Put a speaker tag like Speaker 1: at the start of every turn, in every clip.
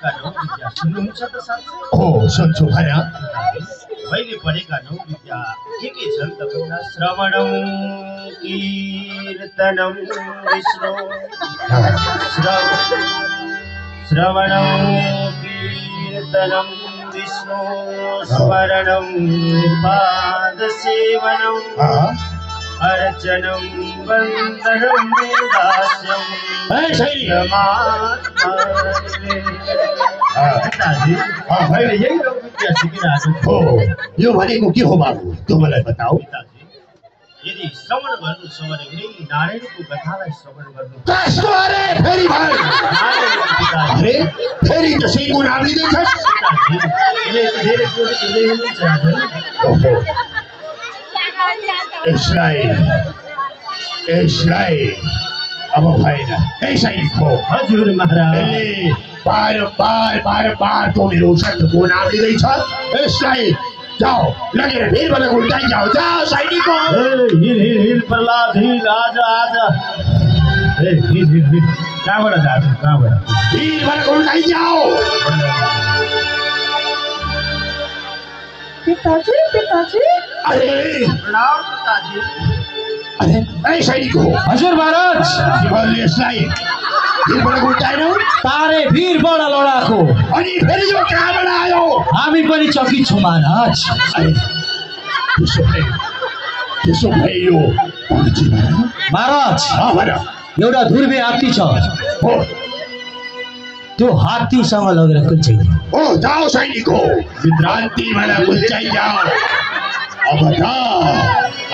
Speaker 1: पढेका 9 विद्या सुन्नुहुन्छ त साथी?
Speaker 2: सुन्छु भन।
Speaker 1: मैले पढेका 9 विद्या के छन् त भन्दा श्रवणं कीर्तनं विष्णु श्रवणं कीर्तनं विष्णु स्मरणं पादसेवनं अर्चनं वन्दनं दास्यं मैले यही विद्या सिकिरहेको छु।
Speaker 2: यो भनेको के हो बाबु? त्यो मलाई बताऊ।
Speaker 1: यदि श्रवण गर्नु छ भने नारायणको कथालाई श्रवण गर्नु।
Speaker 2: अरे फेरि त्यसै गुनाह लिँदैछस्? यसलाई अब भएन। यसै हो
Speaker 1: हजुर महाराज।
Speaker 2: बार तो मेरो शब्दको नाम लिँदैछ। यसलाई जाओ लगेर भिरबाट उल्टाइ जाओ। जाओ सैनिकको।
Speaker 1: हिल प्रहलाद हिल आजा आजा। हिल कहाँबाट जानु? कहाँबाट?
Speaker 2: भिरबाट उल्टाइ जाओ।
Speaker 3: पिताजी पिताजी।
Speaker 2: अरे
Speaker 1: प्रणाम पिताजी।
Speaker 2: अरे ए सैनिक हो।
Speaker 4: हजुर महाराज।
Speaker 2: शिवले यसलाई भिरबाट उल्टाएन?
Speaker 4: तारे भिरबाट लडाको।
Speaker 2: अनि फेरि यो कहाँबाट आयो?
Speaker 4: हामी पनि चकित छौँ महाराज।
Speaker 2: त्यसो भए यो
Speaker 4: महाराज एउटा ध्रुवे हात्ती छ। त्यो हात्तीसँग लगेर कुल्चाइ।
Speaker 2: जाओ सैनिक हो। विद्रान्तिबाट कुल्चाइ जाओ।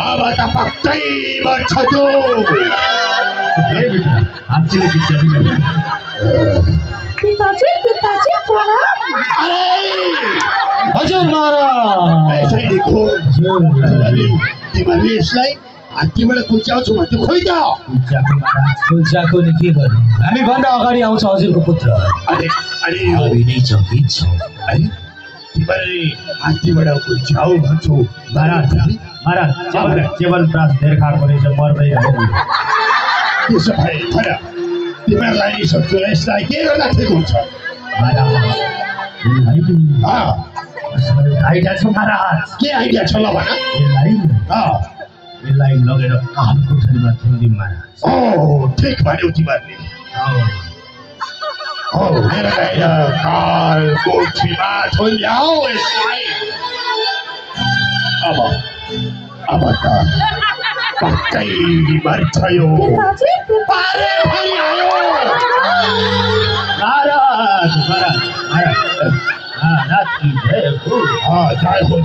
Speaker 2: अब त पक्कै मर्छ त्यो।
Speaker 3: पिताजी पिताजी
Speaker 2: अरे
Speaker 4: हजुर महाराज।
Speaker 2: सैनिक हो। तिमीहरूले यसलाई हात्तीबाट कुल्च्याउँछु भन्थ्यो। खोइ त
Speaker 4: कुल्च्याको नि के गर्नु? हामी भन्दा अगाडि आउँछ हजुरको पुत्र।
Speaker 2: अरे
Speaker 4: नै चकित छ।
Speaker 2: तिमीहरूले हात्तीबाट कुल्च्याउ भन्छौ।
Speaker 1: महाराज केवल प्रास धेर खाएको रहेछ मर्दै रहेछ।
Speaker 2: त्यसो भए भन तिमीहरूलाई नि सक्छु यसलाई के गर्दा ठिक हुन्छ?
Speaker 1: आइडिया छ महाराज।
Speaker 2: के आइडिया छ ल भन।
Speaker 1: यसलाई लगेर काल कोठरीमा थुनिदिउँ महाराज।
Speaker 2: ठिक भन्यौ तिमीहरूले। मेरो काल कोठरीमा थुन्याऊ यसलाई। अब त पक्कै मर्छ यो।
Speaker 1: महाराज
Speaker 2: जय हो।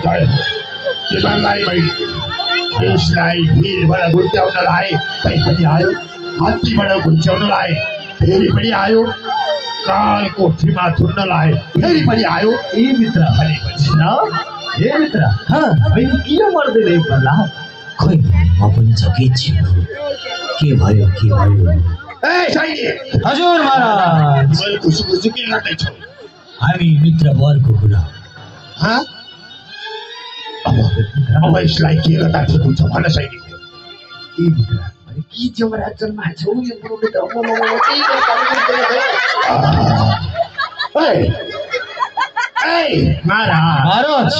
Speaker 2: तिमीहरूलाई यसलाई भिरबाट घुल्च्याउनलाई कहीँ पनि आयो। हात्तीबाट घुल्च्याउनलाई फेरि पनि आयो। काल कोठरीमा थुन्नलाई फेरि पनि आयो।
Speaker 1: ए मित्र भनेपछि न हे मित्र किन मर्दैन पर्ला?
Speaker 4: खोइ म पनि चकित छु। के भयो?
Speaker 2: ए सैनिक।
Speaker 4: हजुर महाराज।
Speaker 2: तिमीहरू खुसी किन गर्दैछौ?
Speaker 4: हामी मित्र वरको कुरा।
Speaker 2: अब यसलाई के गर्दा ठिक हुन्छ भन सैनिक।
Speaker 1: ए मित्र कि जमराज जन्माछौ यो बुढोले त
Speaker 4: महाराज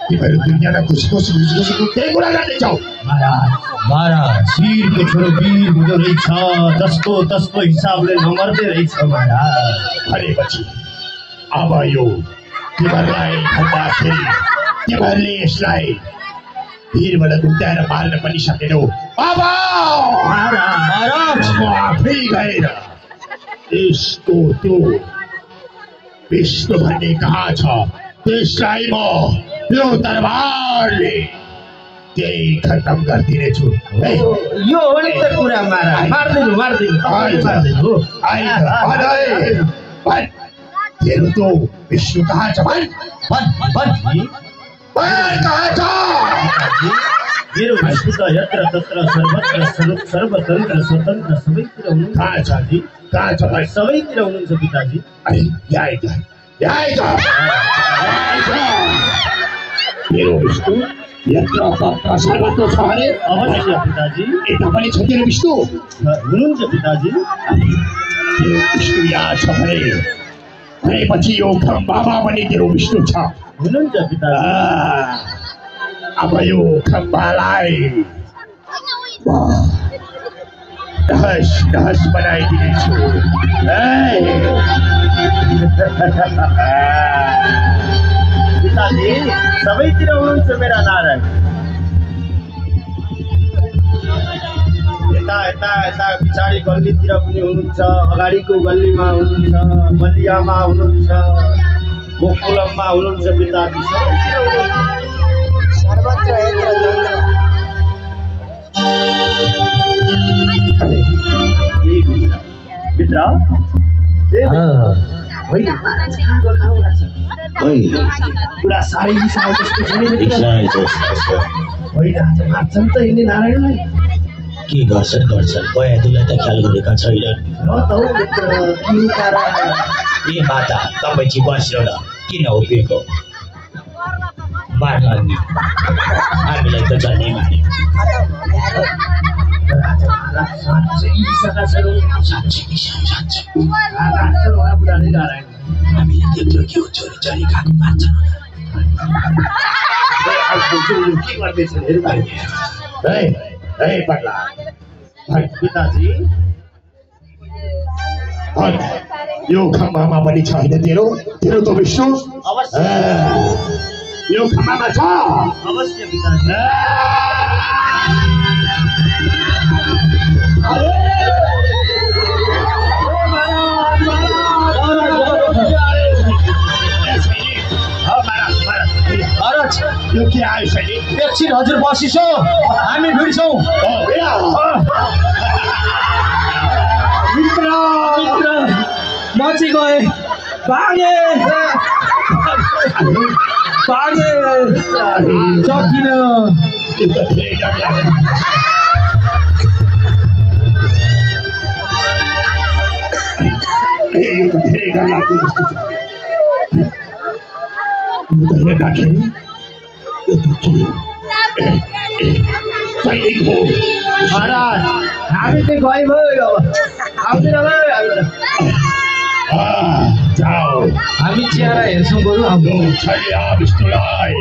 Speaker 2: तिमीहरू दुईजना खुसी केही कुरा गर्दैछौ?
Speaker 4: महाराज
Speaker 1: वीरको छोरो वीर हुँदो रहेछ। जसको हिसाबले नमर्दै रहेछ महाराज।
Speaker 2: भनेपछि अब यो तिमीहरूलाई भन्दाखेरि तिमीहरूले यसलाई भिरबाट घुम्टाएर मार्न पनि सकेनौ। अब
Speaker 4: महाराज
Speaker 2: म आफै गएर यसको त्यो विष्णु भन्ने कहाँ छ त्यसलाई म यो दरबारले त्यही खत्म गरिदिनेछु।
Speaker 1: यो हो नि त कुरा महाराज। मार्दिनु
Speaker 2: तेरो त्यो विष्णु कहाँ छ?
Speaker 1: मेरो विष्णु त यत्र तत्र सर्वत्र सर्वतन्त्र स्वतन्त्र सबैतिर हुनुहुन्छ।
Speaker 2: कहाँ छ?
Speaker 1: सबैतिर हुनुहुन्छ पिताजी।
Speaker 2: मेरो विष्णु यत्र तत्र सर्वत्र छ अरे?
Speaker 1: अवश्य पिताजी।
Speaker 2: यता पनि छ तेरो विष्णु?
Speaker 1: हुनुहुन्छ पिताजी।
Speaker 2: तेरो विष्णु यहाँ छ भने भनेपछि यो खम्बामा पनि तेरो विष्णु छ
Speaker 1: हुनुहुन्छ पिताजी।
Speaker 2: अब यो खम्बालाई दहस दहस बनाइदिनेछु।
Speaker 1: पिताजी सबैतिर हुनुहुन्छ मेरा नारायण। यता यता यता पछाडि गल्लीतिर पनि हुनुहुन्छ, अगाडिको गल्लीमा हुनुहुन्छ, बलियामा हुनुहुन्छ, गोकुलममा हुनुहुन्छ पिताजी। सबैतिर हुनुहुन्छ।
Speaker 5: सर्वत्र
Speaker 1: मित्र पुरा साह्रै रिसाए जस्तो छ नि मित्र। होइन आज मार्छन् त यिनले नारायणलाई।
Speaker 4: के गर्छन् बयादुलाई त ख्याल गरेका छैनन्।
Speaker 1: र त हौ मित्र के कारण?
Speaker 4: ए माता तपाईँ चाहिँ बस्नु न, किन उभिएको? मार्न नि, हामीलाई त झन्डै माने।
Speaker 1: साँच्चै रिसाएका छन्। बुढाले नारायण
Speaker 4: हामीले त्यत्रो के हो चोरी चोरी खाएको मार्छन्।
Speaker 1: के गर्दैछन् हेर भाइ।
Speaker 2: पगला
Speaker 1: पिताजी
Speaker 2: यो खम्बामा पनि छ होइन तेरो तेरो त विष्णु?
Speaker 1: अवश्य
Speaker 2: यो खम्बामा छ।
Speaker 1: अवश्य पिताजी।
Speaker 2: यो के आयो सैनिक?
Speaker 4: एकछिन हजुर बसिसो, हामी भिड्छौँ।
Speaker 1: मित्र
Speaker 4: म चाहिँ गएँ, भागे सकिन।
Speaker 1: महाराज हामी चाहिँ गयो अब आउँदैन
Speaker 2: जाओ
Speaker 4: हामी चियारा हेर्छौँ बरु।
Speaker 2: विष्णुलाई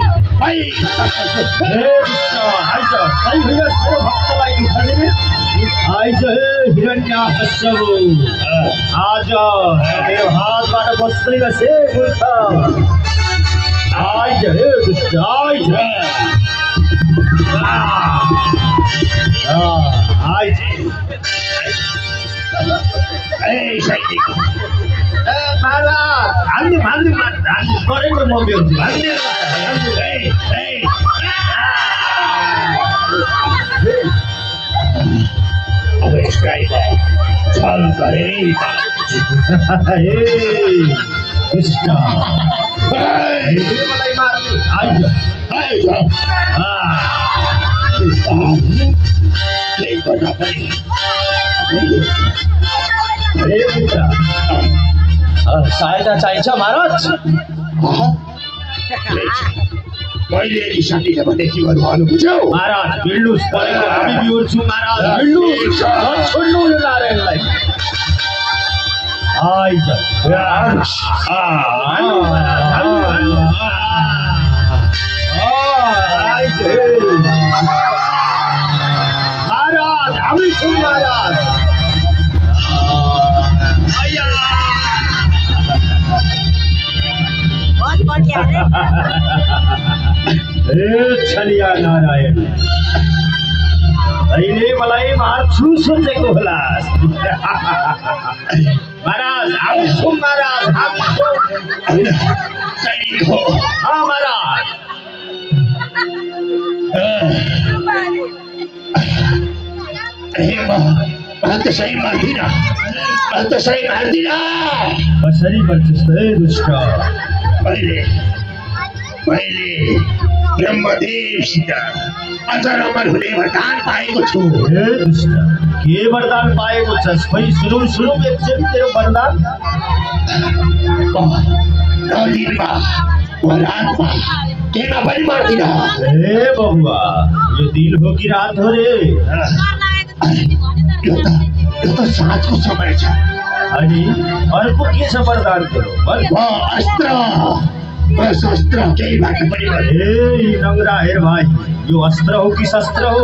Speaker 1: आज मेरो हातबाट बस्दैन से मूर्ख। आइज हे दुष्ट आइज। आइज महाराज हामीले गरेको मम्मी मलाई मार्नु। आइज
Speaker 4: सहायता चाहिन्छ महाराज।
Speaker 2: मैले रिसाइदिन भने के गर्नु भन्नु बुझ्यौ?
Speaker 1: महाराज भिड्नुहोस् परेको हामी बिहोर्छौँ। महाराज भिड्नुहोस्, छोड्नु यो नारायणलाई। आइज महाराज हामी छौँ महाराज। छलिया नारायण अहिले मलाई मार्छु सोचेको होला। महाराज हामी छौँ महाराज, हामी छौँ। महाराज
Speaker 2: सही मार्दिन
Speaker 1: कसरी बन्छस् त दुष्ट?
Speaker 2: मैले ब्रह्मदेवसित अजरमर हुने वरदान पाएको छु।
Speaker 1: हे दुष्ट के वरदान पाएको छस्? खोइ सुनौ एकछिन तेरो वरदान।
Speaker 2: दिनमा वा रातमा केमा पनि मार्दिन।
Speaker 1: हे बबुआ यो दिन हो कि रात हो रे?
Speaker 2: यो त साँझको समय छ।
Speaker 1: अनि अर्को के छ वरदान तेरो
Speaker 2: अस्त्र शस्त्र केही बाटो पनि
Speaker 1: ए नङ्ग्रा हेर भाइ यो अस्त्र हो कि शस्त्र हो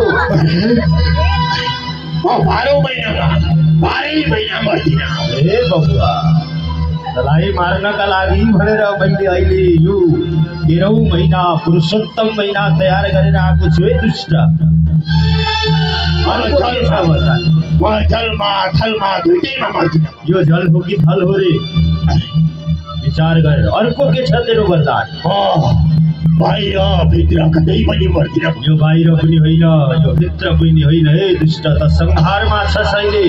Speaker 2: 12 महिना मर्दिन
Speaker 1: ए बबुआ तँलाई मार्नका लागि भनेर मैले अहिले यो 13औं महिना पुरुषोत्तम महिना तयार गरेर आएको छु है दुष्ट
Speaker 2: जलमा थलमा दुईटैमा मर्दिन
Speaker 1: यो जल हो कि थल हो रे विचार गरेर अर्को के छ तेरो वरदान
Speaker 2: बाहिर भित्र कतै पनि मर्दिन
Speaker 1: यो बाहिर पनि होइन यो भित्र पनि होइन हे दुष्ट त संहारमा छ सैले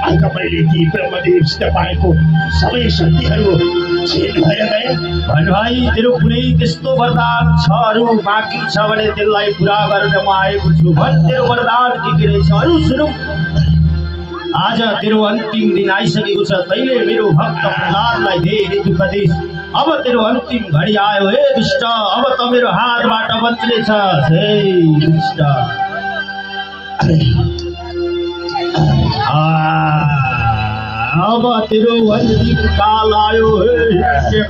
Speaker 2: आज मैले ती ब्रह्मदेवसित पाएको सबै शक्तिहरू छेद भएर गए
Speaker 1: भन भाइ तेरो कुनै त्यस्तो वरदान छहरू बाँकी छ भने त्यसलाई पुरा गर्न म आएको छु भन तेरो वरदान के रहेछ अरू सुनौ आज तेरो अन्तिम दिन आइसकेको छ तैले मेरो भक्त प्रहलादलाई धेरै दुःख दिइस् अब तेरो अन्तिम घडी आयो हे दुष्ट अब त मेरो हातबाट बच्नेछ हे दुष्ट अब तेरो अन्तिम काल आयो हे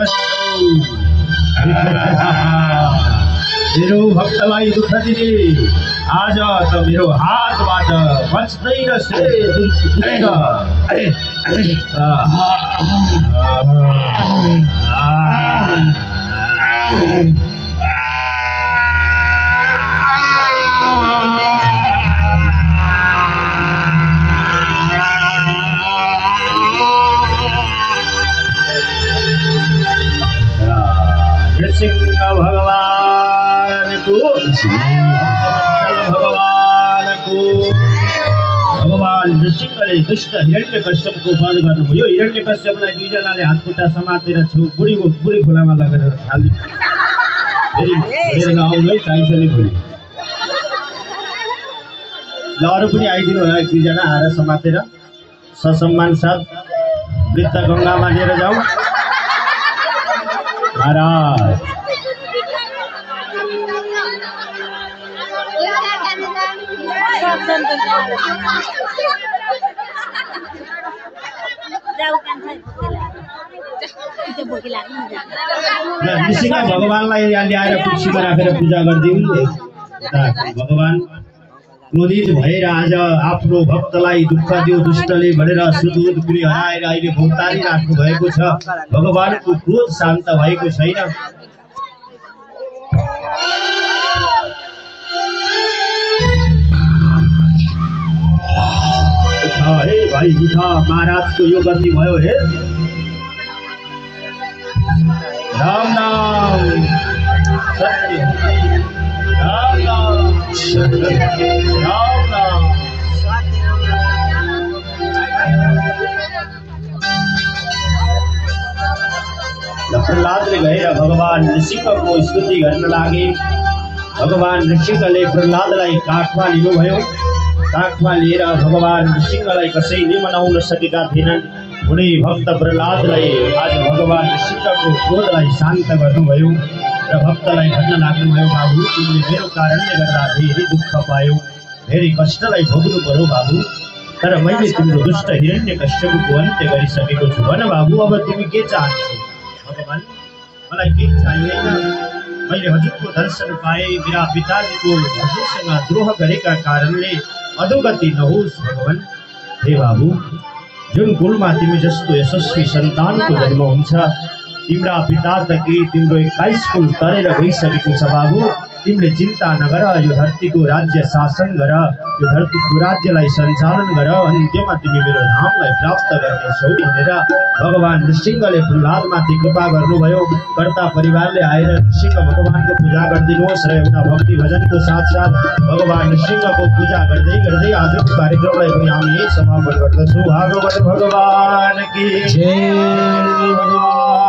Speaker 1: तेरो भक्तलाई दुःख दिने आज त मेरो हातबाट बच्दैन से नृसिंह भगवान नृसिंहले दुष्ट हिरण्यकश्यपको वध गर्नुभयो हिरण्यकश्यपलाई दुईजनाले हातखुट्टा समातेर बुढी खोलामा लगेर फेरि आउनु है चाहिन्छ नि भोलि ल अरू पनि आइदिनु होला एक दुईजना आएर समातेर ससम्मान साथ वृत्त गङ्गामा लिएर जाऊ महाराज नृसिंह भगवानलाई यहाँ ल्याएर कुर्सीमा राखेर पूजा गरिदिउँ भगवान क्रोधित भएर आज आफ्नो भक्तलाई दुःख दियो दुष्टले भनेर सुदूत पनि हराएर अहिले भौतारी राख्नु भएको छ भगवानको क्रोध शान्त भएको छैन हे भाइ उठ महाराजको यो गति भयो हे राम नाम सत्य राम नाम सत्य राम नाम प्रहलादले गएर भगवान नृसिंहको स्तुति गर्न लागे भगवान नृसिंहले प्रहलादलाई काखमा लिनुभयो काखमा लिएर भगवान नृसिंहलाई कसैले मनाउन सकेका थिएनन् कुनै भक्त प्रहलादलाई आज भगवान नृसिंहको क्रोधलाई शान्त गर्नुभयो र भक्तलाई भन्न लाग्नुभयो बाबु तिमीले मेरो कारणले गर्दा धेरै दुःख पायौ धेरै कष्टलाई भोग्नु पर्यो बाबु तर मैले तिम्रो दुष्ट हिरण्यकश्यपको अन्त्य गरिसकेको छु भन बाबु अब तिमी के चाहन्छौ भगवान मलाई केही चाहिँदैन मैले हजुरको दर्शन पाएँ मेरा पिताजीको हजुरसँग द्रोह गरेका कारणले अधोगति नहोस् भगवान हे बाबु जुन कुलमा तिमी जस्तो यशस्वी सन्तानको जन्म हुन्छ तिम्रा पिता त कि तिम्रो 21 कुल तरेर गइसकेको छ बाबु तिमीले चिन्ता नगर यो धरतीको राज्य शासन गर यो धरतीको राज्यलाई सञ्चालन गर अन्त्यमा तिमी मेरो धामलाई प्राप्त गर्नेछौ भनेर भगवान नृसिंहले प्रहलादमाथि कृपा गर्नुभयो कर्ता परिवारले आएर नृसिंह भगवानको पूजा गरिदिनुहोस् र एउटा भक्ति भजनको साथसाथ भगवान नृसिंहको पूजा गर्दै गर्दै आजको कार्यक्रमलाई पनि हामी यही समापन गर्दछौँ भागवत भगवान की जय।